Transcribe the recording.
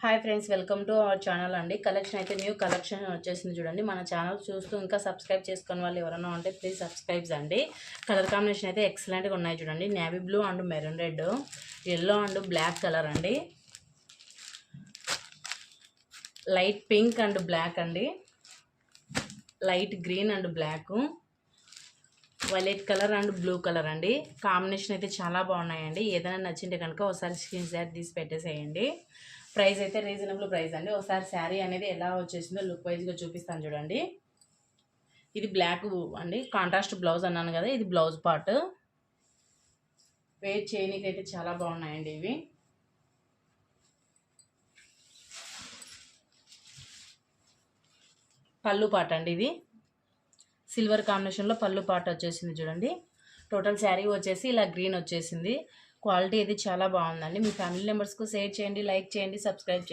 Hi friends, welcome to our channel అండి. Collection అయితే new collection వచ్చేసింది చూడండి. మన ఛానల్ చూస్తూ ఇంకా సబ్స్క్రైబ్ చేసుకుని వాళ్ళు ఎవరైనా ఉంటే ప్లీజ్ సబ్స్క్రైబ్స్ అండి. కలర్ కాంబినేషన్ అయితే ఎక్సలెంట్గా ఉన్నాయి చూడండి. Navy blue and maroon red, yellow and black colour అండి, లైట్ పింక్ అండ్ బ్లాక్ అండి, light green and black, violet colour and blue colour అండి. కాంబినేషన్ అయితే చాలా బాగున్నాయండి. ఏదైనా నచ్చింటే కనుక ఒకసారి స్క్రీన్ షాట్ తీసి పెట్టేసేయండి. ప్రైస్ అయితే రీజనబుల్ ప్రైస్ అండి. ఒకసారి శారీ అనేది ఎలా వచ్చేసిందో లుక్ వైజ్గా చూపిస్తాను చూడండి. ఇది బ్లాక్ అండి, కాంట్రాస్ట్ బ్లౌజ్ అన్నాను కదా, ఇది బ్లౌజ్ పార్ట్. వేర్ చేయనీకి అయితే చాలా బాగున్నాయండి ఇవి. పళ్ళు పాట అండి, ఇది సిల్వర్ కాంబినేషన్లో పళ్ళు పాట వచ్చేసింది చూడండి. టోటల్ శారీ వచ్చేసి ఇలా గ్రీన్ వచ్చేసింది. క్వాలిటీ అయితే చాలా బాగుందండి. మీ ఫ్యామిలీ మెంబర్స్కు షేర్ చేయండి, లైక్ చేయండి, సబ్స్క్రైబ్ చేయండి.